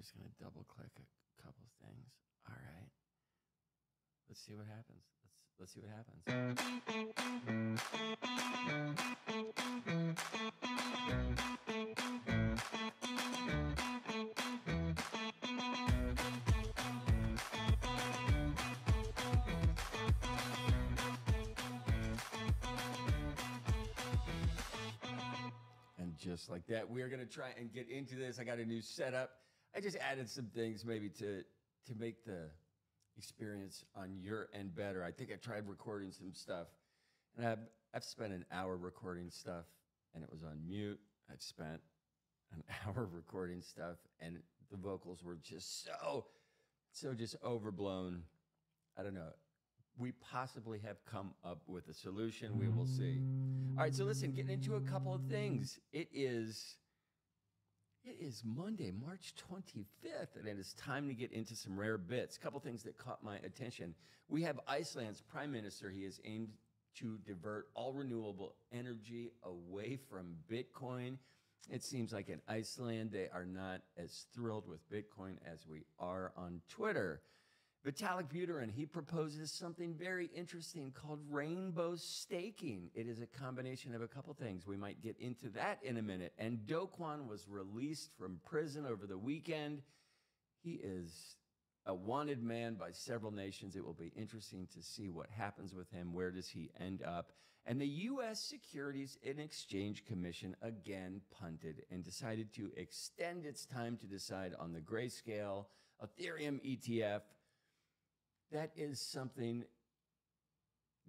just going to double click a couple things. All right. Let's see what happens. Let's see what happens. And just like that, we are going to try and get into this. I got a new setup. I just added some things maybe to make the experience on your end better. I think I tried recording some stuff, and I've spent an hour recording stuff, and it was on mute. I've spent an hour recording stuff, and the vocals were just so just overblown. I don't know. We possibly have come up with a solution. We will see. All right, so listen, getting into a couple of things. It is Monday, March 25th, and it is time to get into some rare bits. A couple things that caught my attention. We have Iceland's prime minister. He has aimed to divert all renewable energy away from Bitcoin. It seems like in Iceland, they are not as thrilled with Bitcoin as we are on Twitter. Vitalik Buterin, he proposes something very interesting called rainbow staking. It is a combination of a couple things. We might get into that in a minute. And Do Kwon was released from prison over the weekend. He is a wanted man by several nations. It will be interesting to see what happens with him. Where does he end up? And the U.S. Securities and Exchange Commission again punted and decided to extend its time to decide on the Grayscale Ethereum ETF. That is something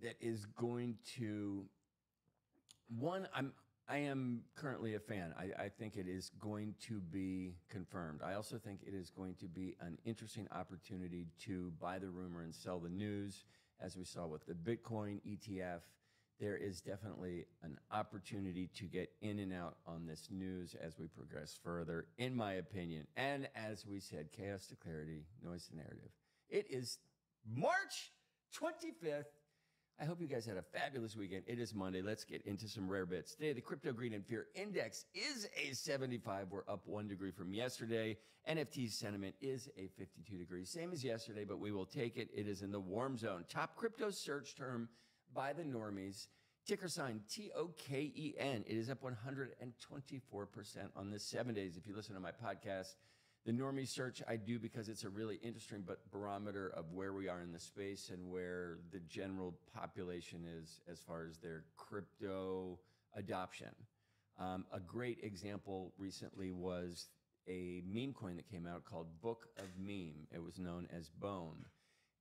that is going to, I am currently a fan. I think it is going to be confirmed. I also think it is going to be an interesting opportunity to buy the rumor and sell the news. As we saw with the Bitcoin ETF, there is definitely an opportunity to get in and out on this news as we progress further, in my opinion. And as we said, chaos to clarity, noise to narrative. It is March 25th. I hope you guys had a fabulous weekend. It is Monday. Let's get into some rare bits. Today, the Crypto Greed and Fear Index is a 75. We're up 1 degree from yesterday. NFT sentiment is a 52 degrees, same as yesterday, but we will take it. It is in the warm zone. Top crypto search term by the normies. Ticker sign TOKEN. It is up 124% on this 7 days. If you listen to my podcast, the normie search I do because it's a really interesting barometer of where we are in the space and where the general population is as far as their crypto adoption. A great example recently was a meme coin that came out called Book of Meme. It was known as Bone.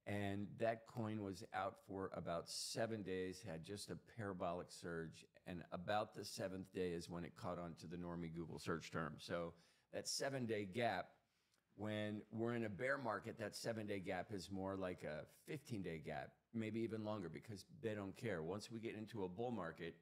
And that coin was out for about 7 days, had just a parabolic surge. And about the 7th day is when it caught on to the normie Google search term. So that 7-day gap, when we're in a bear market, that 7-day gap is more like a 15-day gap, maybe even longer, because they don't care. Once we get into a bull market,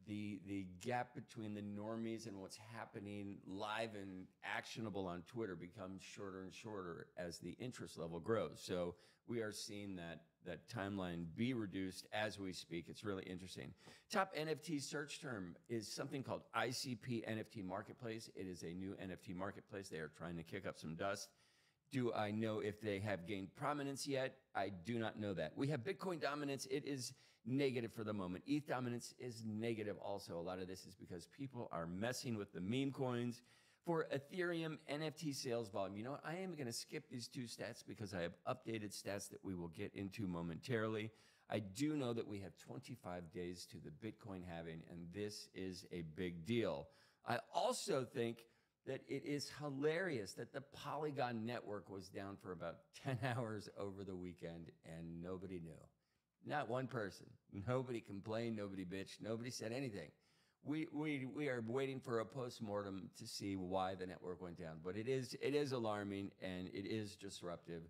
the gap between the normies and what's happening live and actionable on Twitter becomes shorter and shorter as the interest level grows. So we are seeing that timeline be reduced as we speak. It's really interesting. Top NFT search term is something called ICP NFT Marketplace. It is a new NFT marketplace. They are trying to kick up some dust. Do I know if they have gained prominence yet? I do not know that. We have Bitcoin dominance. It is negative for the moment. ETH dominance is negative also. A lot of this is because people are messing with the meme coins. For Ethereum NFT sales volume, you know what? I am going to skip these two stats because I have updated stats that we will get into momentarily. I do know that we have 25 days to the Bitcoin halving, and this is a big deal. I also think that it is hilarious that the Polygon network was down for about 10 hours over the weekend and nobody knew. Not one person. Nobody complained, nobody bitched, nobody said anything. We are waiting for a postmortem to see why the network went down. But it is alarming and it is disruptive,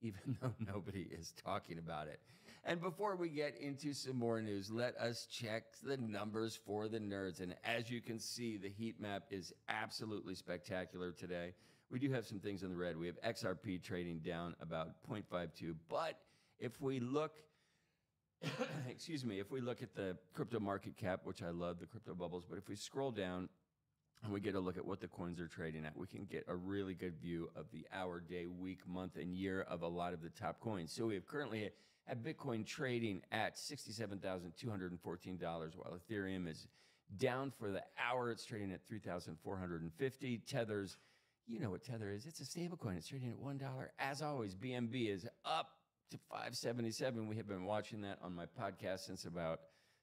even though nobody is talking about it. And before we get into some more news, let us check the numbers for the nerds. And as you can see, the heat map is absolutely spectacular today. We do have some things in the red. We have XRP trading down about 0.52. But if we look, excuse me, if we look at the crypto market cap, which I love, the crypto bubbles, but if we scroll down, and we get a look at what the coins are trading at, we can get a really good view of the hour, day, week, month, and year of a lot of the top coins. So we have currently at Bitcoin trading at $67,214, while Ethereum is down for the hour. It's trading at $3,450. Tether's, you know what Tether is. It's a stable coin. It's trading at $1. As always, BNB is up to 577. We have been watching that on my podcast since about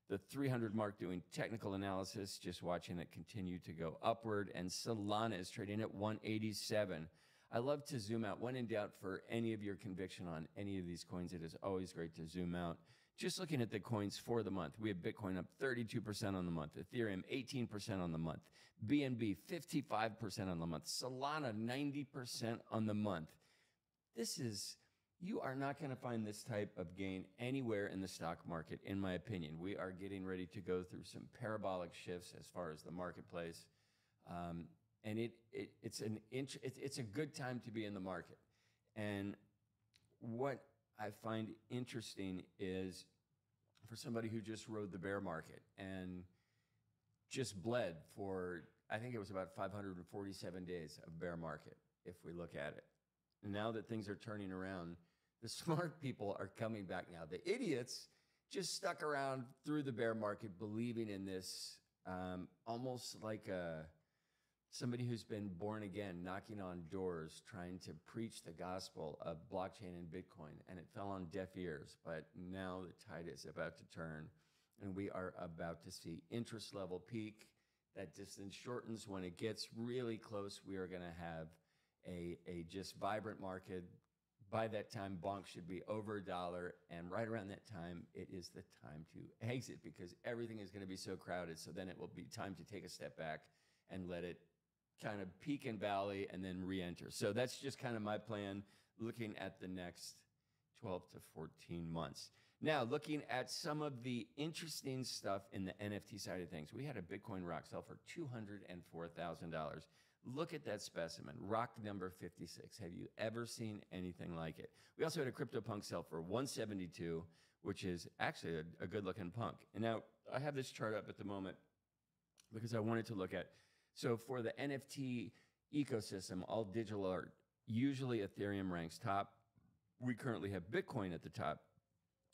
the 300 mark, doing technical analysis, just watching it continue to go upward. And Solana is trading at 187. I love to zoom out. When in doubt, for any of your conviction on any of these coins, it is always great to zoom out. Just looking at the coins for the month, we have Bitcoin up 32% on the month, Ethereum 18% on the month, BNB 55% on the month, Solana 90% on the month. You are not going to find this type of gain anywhere in the stock market, in my opinion. We are getting ready to go through some parabolic shifts as far as the marketplace. And it's a good time to be in the market. And what I find interesting is, for somebody who just rode the bear market and just bled for, I think it was about 547 days of bear market, if we look at it. And now that things are turning around, the smart people are coming back now. The idiots just stuck around through the bear market, believing in this, almost like somebody who's been born again, knocking on doors, trying to preach the gospel of blockchain and Bitcoin, and it fell on deaf ears. But now the tide is about to turn, and we are about to see interest level peak. That distance shortens. When it gets really close, we are going to have a just vibrant market. By that time, bonk should be over $1, and right around that time, it is the time to exit, because everything is going to be so crowded. So then it will be time to take a step back and let it kind of peak and valley and then re-enter. So that's just kind of my plan, looking at the next 12 to 14 months. Now, looking at some of the interesting stuff in the NFT side of things, we had a Bitcoin rock sell for $204,000. Look at that specimen, rock number 56. Have you ever seen anything like it? We also had a CryptoPunk sell for 172, which is actually a good-looking punk. And now I have this chart up at the moment because I wanted to look at, so for the NFT ecosystem, all digital art, usually Ethereum ranks top. We currently have Bitcoin at the top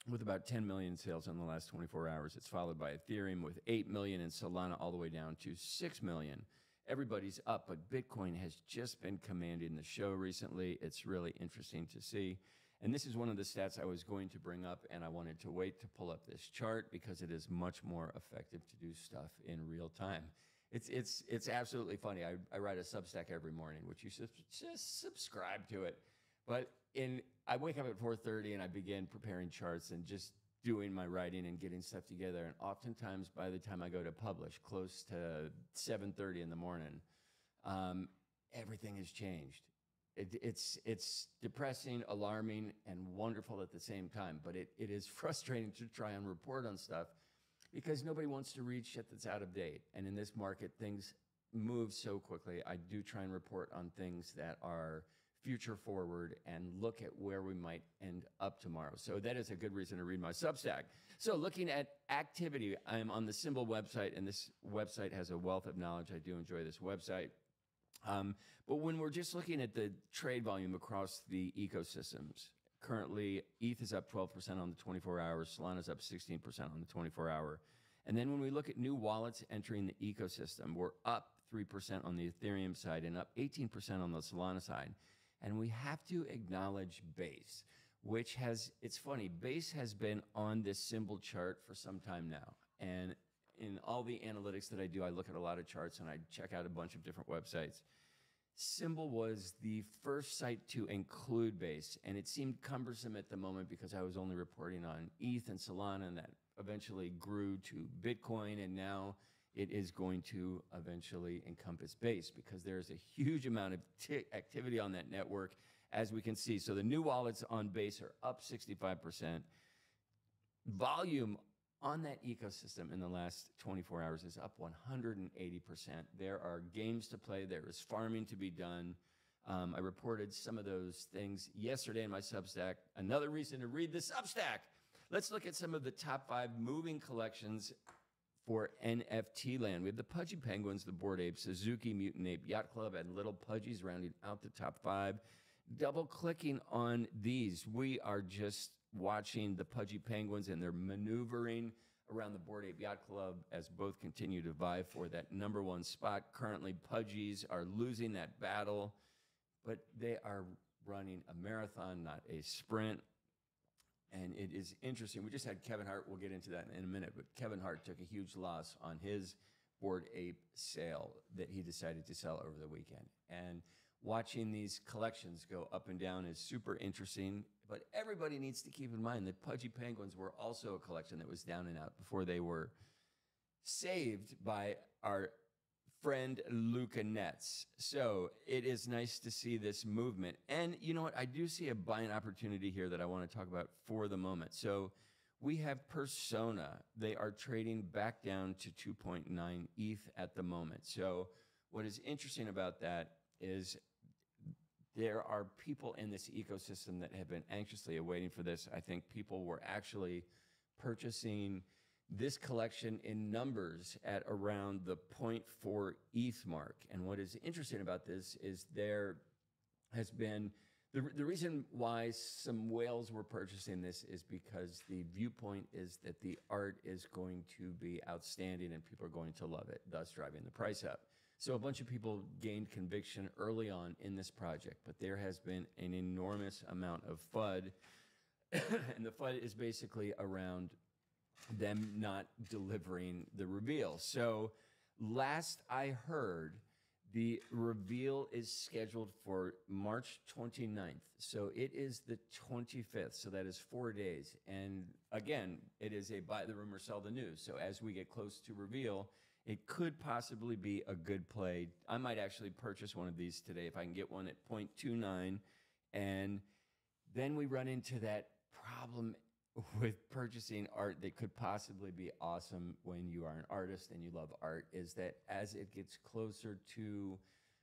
with about 10 million sales in the last 24 hours. It's followed by Ethereum with 8 million and Solana all the way down to 6 million. Everybody's up, but Bitcoin has just been commanding the show recently. It's really interesting to see. And this is one of the stats I was going to bring up, and I wanted to wait to pull up this chart because it is much more effective to do stuff in real time. It's absolutely funny. I write a Substack every morning, which you should just subscribe to it. But I wake up at 4:30 and I begin preparing charts and just doing my writing and getting stuff together. And oftentimes by the time I go to publish, close to 7:30 in the morning, everything has changed. It's depressing, alarming, and wonderful at the same time. But it is frustrating to try and report on stuff because nobody wants to read shit that's out of date. And in this market, things move so quickly. I do try and report on things that are future forward and look at where we might end up tomorrow. So that is a good reason to read my Substack. So looking at activity, I'm on the Symbol website, and this website has a wealth of knowledge. I do enjoy this website. But when we're just looking at the trade volume across the ecosystems, currently ETH is up 12% on the 24 hours, Solana's up 16% on the 24-hour. And then when we look at new wallets entering the ecosystem, we're up 3% on the Ethereum side and up 18% on the Solana side. And we have to acknowledge Base, which it's funny, Base has been on this Symbol chart for some time now. And in all the analytics that I do, I look at a lot of charts and I check out a bunch of different websites. Symbol was the first site to include Base, and it seemed cumbersome at the moment because I was only reporting on ETH and Solana, and that eventually grew to Bitcoin, and now it is going to eventually encompass Base because there's a huge amount of activity on that network, as we can see. So the new wallets on Base are up 65%. Volume on that ecosystem in the last 24 hours is up 180%. There are games to play. There is farming to be done. I reported some of those things yesterday in my Substack. Another reason to read the Substack. Let's look at some of the top 5 moving collections for NFT land. We have the Pudgy Penguins, the Bored Apes, Suzuki Mutant Ape Yacht Club, and Little Pudgies rounding out the top 5. Double clicking on these, we are just watching the Pudgy Penguins and they're maneuvering around the Bored Ape Yacht Club as both continue to vie for that number 1 spot. Currently, Pudgies are losing that battle, but they are running a marathon, not a sprint. And it is interesting. We just had Kevin Hart. We'll get into that in a minute. But Kevin Hart took a huge loss on his Bored Ape sale that he decided to sell over the weekend. And watching these collections go up and down is super interesting. But everybody needs to keep in mind that Pudgy Penguins were also a collection that was down and out before they were saved by our friend Luca Netz. So it is nice to see this movement. And you know what? I do see a buying opportunity here that I want to talk about for the moment. So we have Persona. They are trading back down to 2.9 ETH at the moment. So what is interesting about that is there are people in this ecosystem that have been anxiously awaiting for this. I think people were actually purchasing this collection in numbers at around the 0.4 ETH mark. And what is interesting about this is there has been, the reason why some whales were purchasing this is because the viewpoint is that the art is going to be outstanding and people are going to love it, thus driving the price up. So a bunch of people gained conviction early on in this project, but there has been an enormous amount of FUD. And the FUD is basically around them not delivering the reveal. So last I heard, the reveal is scheduled for March 29th. So it is the 25th. So that is 4 days. And again, it is a buy the rumor, sell the news. So as we get close to reveal, it could possibly be a good play. I might actually purchase one of these today if I can get one at 0.29. And then we run into that problem with purchasing art that could possibly be awesome when you are an artist and you love art, is that as it gets closer to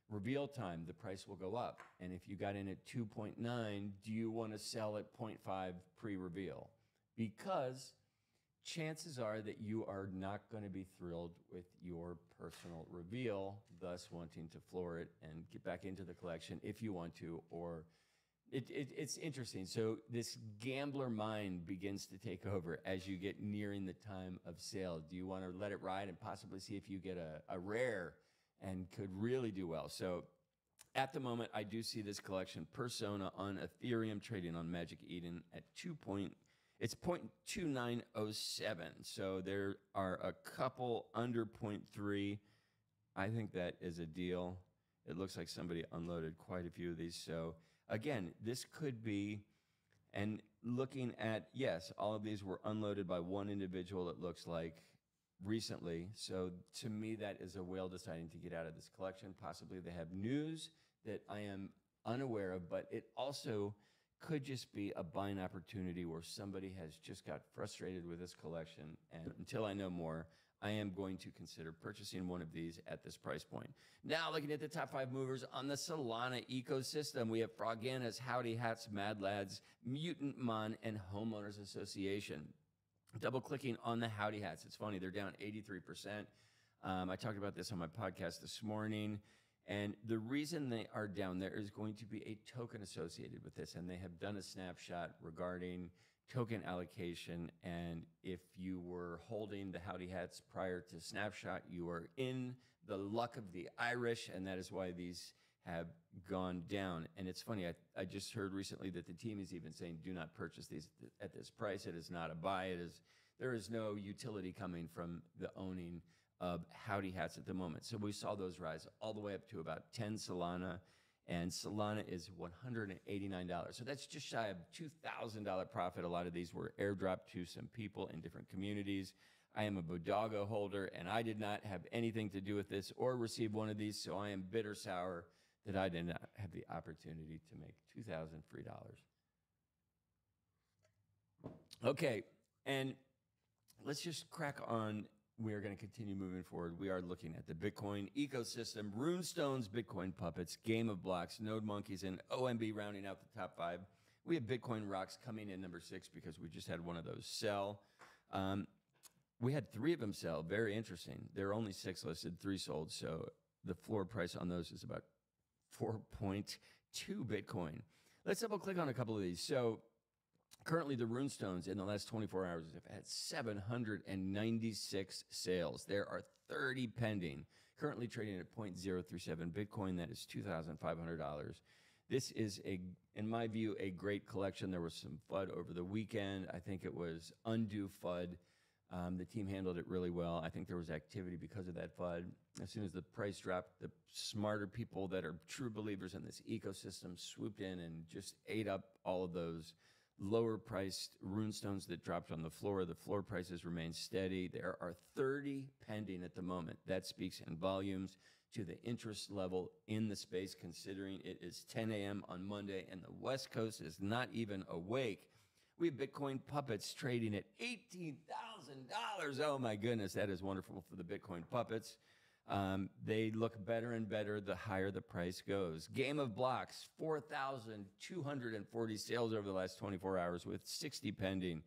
reveal time, the price will go up. And if you got in at 2.9, do you want to sell at 0.5 pre-reveal? Because chances are that you are not going to be thrilled with your personal reveal, thus wanting to floor it and get back into the collection if you want to, or it's interesting. So this gambler mind begins to take over as you get nearing the time of sale. Do you want to let it ride and possibly see if you get a rare and could really do well? So at the moment, I do see this collection, Persona, on Ethereum, trading on Magic Eden at it's 0.2907. So there are a couple under 0.3. I think that is a deal. It looks like somebody unloaded quite a few of these. So again, this could be, and looking at, yes, all of these were unloaded by one individual, it looks like, recently. So to me, that is a whale deciding to get out of this collection. Possibly they have news that I am unaware of, but it also could just be a buying opportunity where somebody has just got frustrated with this collection. And until I know more, I am going to consider purchasing one of these at this price point. Now, looking at the top 5 movers on the Solana ecosystem, we have Frogana's, Howdy Hats, Mad Lads, Mutant Mon, and Homeowners Association. Double clicking on the Howdy Hats. It's funny, they're down 83%. I talked about this on my podcast this morning. And the reason they are down, there is going to be a token associated with this. And they have done a snapshot regarding token allocation. And if you were holding the Howdy Hats prior to snapshot, you are in the luck of the Irish. And that is why these have gone down. And it's funny, I just heard recently that the team is even saying, do not purchase these at this price. It is not a buy. There is no utility coming from the owning of Howdy Hats at the moment. So we saw those rise all the way up to about 10 Solana, and Solana is $189. So that's just shy of $2,000 profit. A lot of these were airdropped to some people in different communities. I am a Bodega holder, and I did not have anything to do with this or receive one of these, so I am bitter sour that I did not have the opportunity to make $2,000 free dollars. Okay, and let's just crack on. We are going to continue moving forward. We are looking at the Bitcoin ecosystem, Runestones, Bitcoin Puppets, Game of Blocks, Node Monkeys, and OMB rounding out the top 5. We have Bitcoin Rocks coming in number 6 because we just had one of those sell. We had 3 of them sell. Very interesting. There are only 6 listed, 3 sold. So the floor price on those is about 4.2 Bitcoin. Let's double click on a couple of these. So currently the Runestones in the last 24 hours have had 796 sales. There are 30 pending, currently trading at 0.037 Bitcoin. That is $2,500. This is, in my view, a great collection. There was some FUD over the weekend. I think it was undue FUD. The team handled it really well. I think there was activity because of that FUD. As soon as the price dropped, the smarter people that are true believers in this ecosystem swooped in and just ate up all of those lower priced Runestones that dropped on the floor. The floor prices remain steady. There are 30 pending at the moment. That speaks in volumes to the interest level in the space, considering it is 10 a.m. on Monday and the West Coast is not even awake. We have Bitcoin puppets trading at $18,000. Oh my goodness, that is wonderful for the Bitcoin puppets. They look better and better the higher the price goes. Game of Blocks, 4,240 sales over the last 24 hours with 60 pending.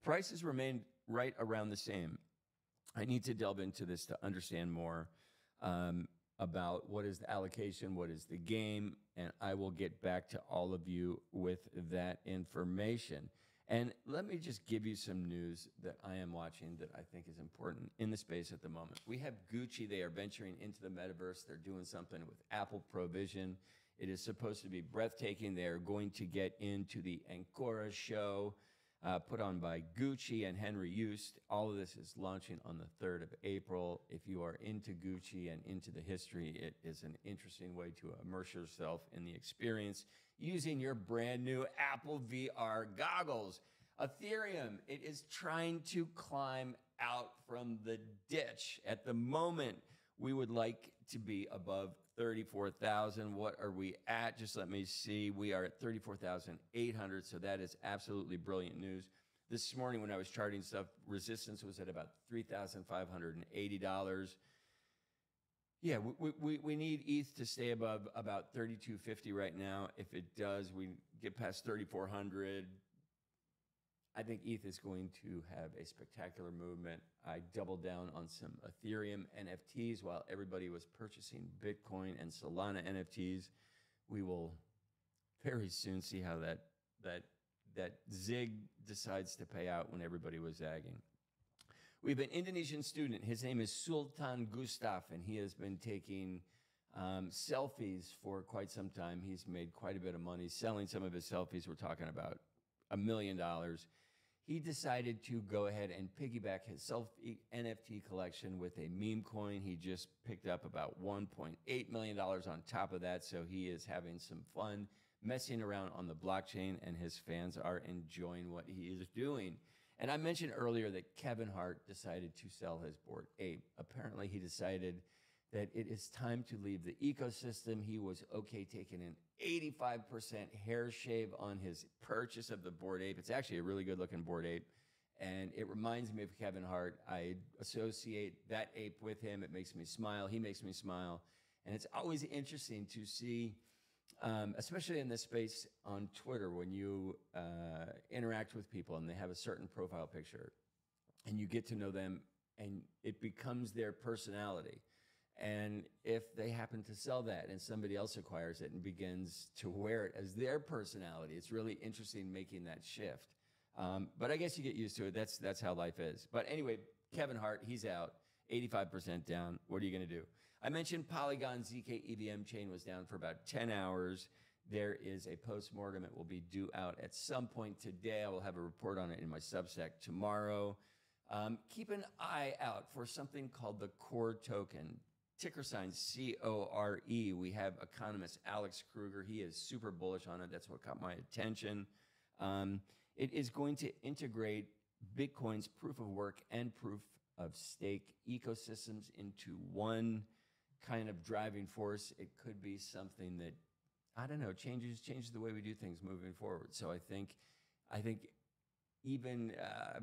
Prices remain right around the same. I need to delve into this to understand more about what is the allocation, what is the game, and I will get back to all of you with that information. And let me just give you some news that I am watching that I think is important in the space at the moment. We have Gucci. They are venturing into the metaverse. They're doing something with Apple Provision. It is supposed to be breathtaking. They are going to get into the Ancora show put on by Gucci and Henry Joost. All of this is launching on the 3rd of April. If you are into Gucci and into the history, it is an interesting way to immerse yourself in the experience using your brand new Apple VR goggles. Ethereum, it is trying to climb out from the ditch. At the moment, we would like to be above 34,000. What are we at? Just let me see. We are at 34,800. So that is absolutely brilliant news. This morning when I was charting stuff, resistance was at about $3,580. Yeah, we need ETH to stay above about 3,250 right now. If it does, we get past 3,400. I think ETH is going to have a spectacular movement. I doubled down on some Ethereum NFTs while everybody was purchasing Bitcoin and Solana NFTs. We will very soon see how that zig decides to pay out when everybody was zagging. We have an Indonesian student. His name is Sultan Gustaf, and he has been taking selfies for quite some time. He's made quite a bit of money selling some of his selfies. We're talking about $1 million. He decided to go ahead and piggyback his selfie NFT collection with a meme coin. He just picked up about $1.8 million on top of that, so he is having some fun messing around on the blockchain, and his fans are enjoying what he is doing. And I mentioned earlier that Kevin Hart decided to sell his Bored Ape. Apparently, he decided that it is time to leave the ecosystem. He was okay taking an 85% hair shave on his purchase of the Bored Ape. It's actually a really good looking Bored Ape. And it reminds me of Kevin Hart. I associate that ape with him. It makes me smile. He makes me smile. And it's always interesting to see, especially in this space on Twitter, when you interact with people and they have a certain profile picture and you get to know them and it becomes their personality. And if they happen to sell that and somebody else acquires it and begins to wear it as their personality, it's really interesting making that shift. But I guess you get used to it. That's how life is. But anyway, Kevin Hart, he's out, 85% down. What are you going to do? I mentioned Polygon ZK EVM chain was down for about 10 hours. There is a postmortem. It will be due out at some point today. I will have a report on it in my Substack tomorrow. Keep an eye out for something called the Core Token. Ticker sign CORE. We have economist Alex Kruger. He is super bullish on it. That's what caught my attention. It is going to integrate Bitcoin's proof of work and proof of stake ecosystems into one kind of driving force. It could be something that, I don't know, changes the way we do things moving forward. So I think even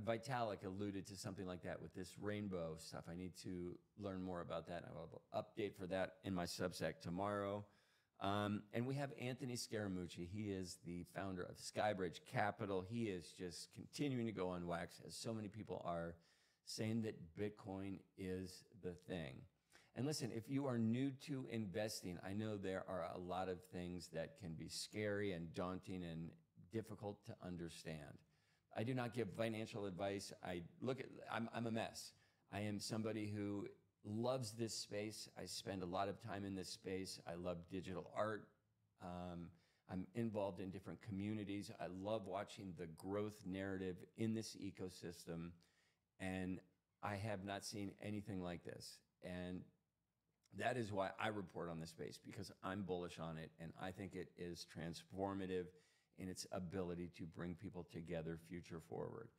Vitalik alluded to something like that with this rainbow stuff. I need to learn more about that. I will have an update for that in my Substack tomorrow. And we have Anthony Scaramucci. He is the founder of Skybridge Capital. He is just continuing to go on wax, as so many people are. saying that Bitcoin is the thing. And listen, if you are new to investing, I know there are a lot of things that can be scary and daunting and difficult to understand. I do not give financial advice. I'm a mess. I am somebody who loves this space. I spend a lot of time in this space. I love digital art. I'm involved in different communities. I love watching the growth narrative in this ecosystem, and I have not seen anything like this. And that is why I report on this space, because I'm bullish on it, and I think it is transformative in its ability to bring people together future forward.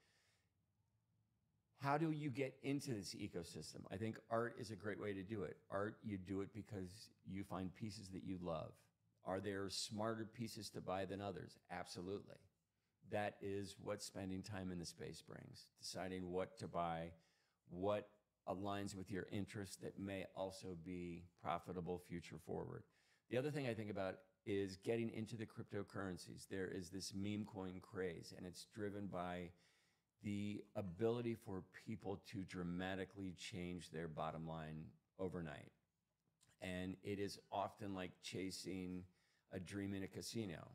How do you get into this ecosystem? I think art is a great way to do it. Art, you do it because you find pieces that you love. Are there smarter pieces to buy than others? Absolutely. That is what spending time in the space brings, deciding what to buy, what aligns with your interests that may also be profitable future forward. The other thing I think about is getting into the cryptocurrencies. There is this meme coin craze, and it's driven by the ability for people to dramatically change their bottom line overnight. And it is often like chasing a dream in a casino.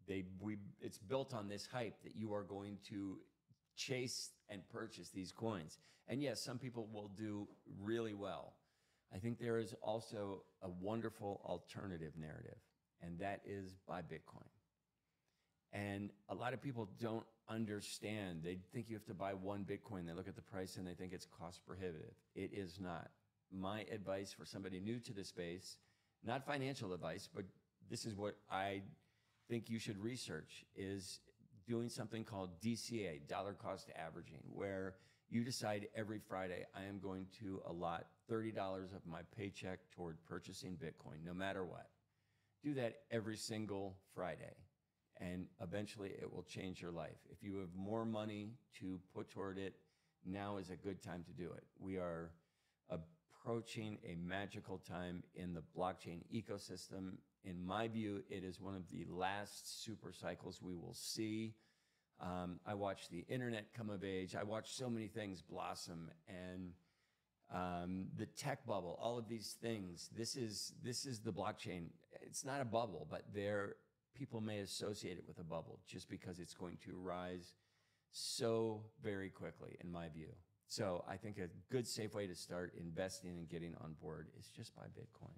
It's built on this hype that you are going to chase and purchase these coins. And yes, some people will do really well. I think there is also a wonderful alternative narrative, and that is buy Bitcoin. And a lot of people don't understand. They think you have to buy one Bitcoin. They look at the price and they think it's cost prohibitive. It is not. My advice for somebody new to the space, not financial advice, but this is what I think you should research, is doing something called DCA, dollar cost averaging, where you decide every Friday, I am going to allot $30 of my paycheck toward purchasing Bitcoin, no matter what. Do that every single Friday, and eventually it will change your life. If you have more money to put toward it, now is a good time to do it. We are approaching a magical time in the blockchain ecosystem. In my view, it is one of the last super cycles we will see. I watched the internet come of age. I watched so many things blossom, and the tech bubble, all of these things. This is the blockchain. It's not a bubble, but people may associate it with a bubble just because it's going to rise so very quickly, in my view. So I think a good, safe way to start investing and getting on board is just buy Bitcoin.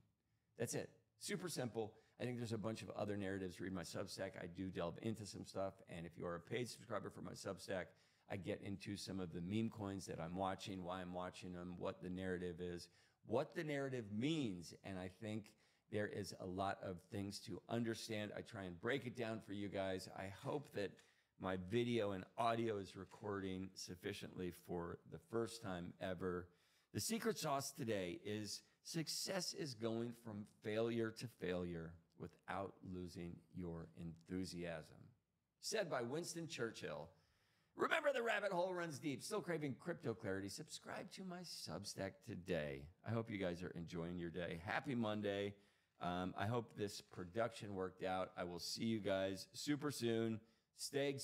That's it. Super simple. I think there's a bunch of other narratives. Read my Substack. I do delve into some stuff. And if you are a paid subscriber for my Substack, I get into some of the meme coins that I'm watching, why I'm watching them, what the narrative is, what the narrative means. And I think there is a lot of things to understand. I try and break it down for you guys. I hope that my video and audio is recording sufficiently for the first time ever. The secret sauce today is success is going from failure to failure without losing your enthusiasm. Said by Winston Churchill. Remember, the rabbit hole runs deep. Still craving crypto clarity? Subscribe to my Substack today. I hope you guys are enjoying your day. Happy Monday. I hope this production worked out. I will see you guys super soon. Stay good.